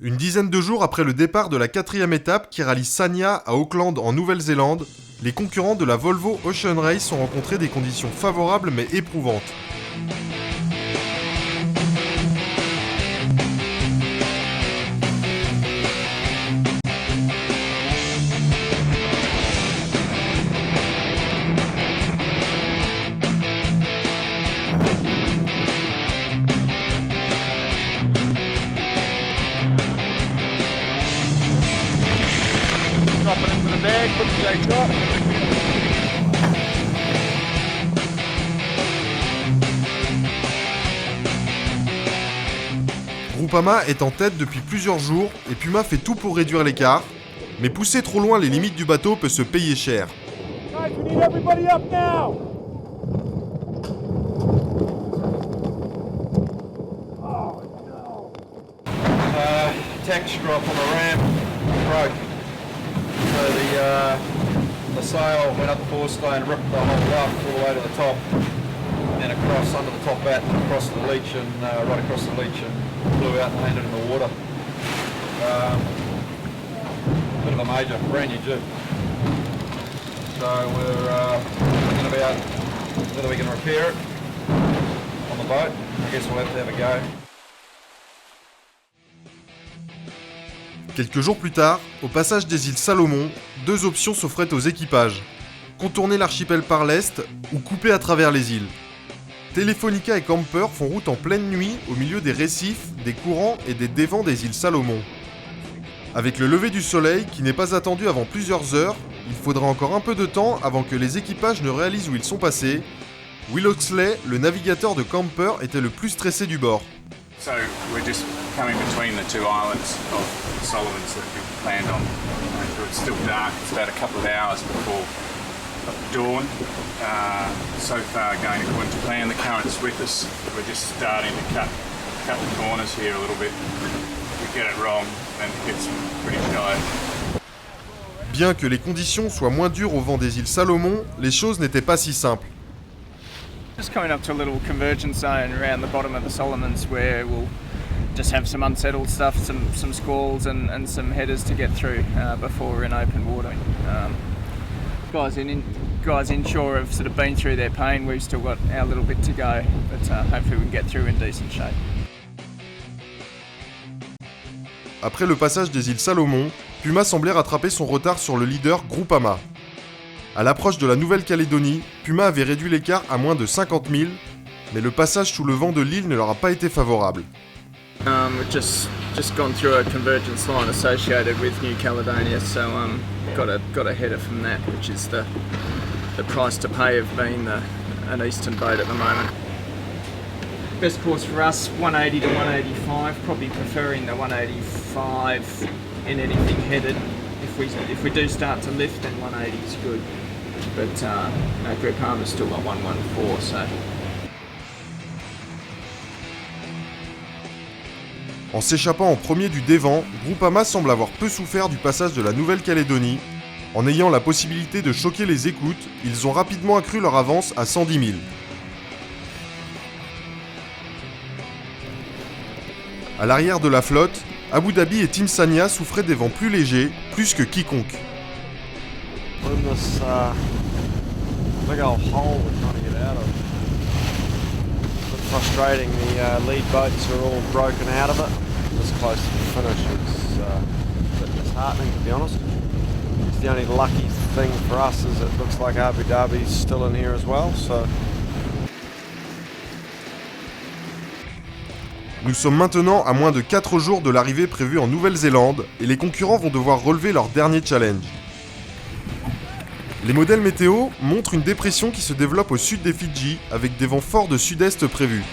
Une dizaine de jours après le départ de la 4e étape qui rallie Sanya à Auckland en Nouvelle-Zélande, les concurrents de la Volvo Ocean Race ont rencontré des conditions favorables mais éprouvantes. Groupama est en tête depuis plusieurs jours et Puma fait tout pour réduire l'écart, mais pousser trop loin les limites du bateau peut se payer cher. Tax drop on the ramp broke. So the sail went up the forestay and ripped the whole raft all the way to the top, and across under the top bat, across the leach and right across the leach and blew out and landed in the water. Bit of a major, brand new jib. So we're thinking about whether we can repair it on the boat. I guess we'll have to have a go. Quelques jours plus tard, au passage des îles Salomon, deux options s'offraient aux équipages. Contourner l'archipel par l'est ou couper à travers les îles. Telefonica et Camper font route en pleine nuit au milieu des récifs, des courants et des dévents des îles Salomon. Avec le lever du soleil, qui n'est pas attendu avant plusieurs heures, il faudra encore un peu de temps avant que les équipages ne réalisent où ils sont passés. Will Oxley, le navigateur de Camper, était le plus stressé du bord. So we're just coming between the two islands of Solomons that we planned on. It's still dark, it's about a couple of hours before dawn. So far going according to plan, the current's with us. We're just starting to cut the corners here a little bit. If we get it wrong, then it gets pretty shy. Bien que les conditions soient moins dures au vent des îles Salomon, les choses n'étaient pas si simples. Just coming up to a little convergence zone around the bottom of the Solomons where we'll just have some unsettled stuff, some squalls and some headers to get through before we're in open water. Guys inshore have sort of been through their pain. We've still got our little bit to go, but hopefully we can get through in decent shape. Après le passage des îles Salomon, Puma semblait rattraper son retard sur le leader Groupama. À l'approche de la Nouvelle-Calédonie, Puma avait réduit l'écart à moins de 50 000, mais le passage sous le vent de l'île ne leur a pas été favorable. We've just gone through a convergence line associated with New Caledonia, so got a header from that, which is the price to pay of being an eastern boat at the moment. Best course for us, 180 to 185, probably preferring the 185 in anything headed. If we do start to lift, then 180 is good. But Groupama's still got 114, so. En s'échappant en premier du dévent, Groupama semble avoir peu souffert du passage de la Nouvelle-Calédonie. En ayant la possibilité de choquer les écoutes, ils ont rapidement accru leur avance à 110 000. À l'arrière de la flotte, Abu Dhabi et Team Sanya souffraient des vents plus légers, plus que quiconque. In this big old hole we're trying to get out of. A bit frustrating, the lead boats are all broken out of it. This close to the finish is a bit disheartening, to be honest. It's the only lucky thing for us is it looks like Abu Dhabi's still in here as well, so. Nous sommes maintenant à moins de 4 jours de l'arrivée prévue en Nouvelle-Zélande et les concurrents vont devoir relever leur dernier challenge. Les modèles météo montrent une dépression qui se développe au sud des Fidji avec des vents forts de sud-est prévus.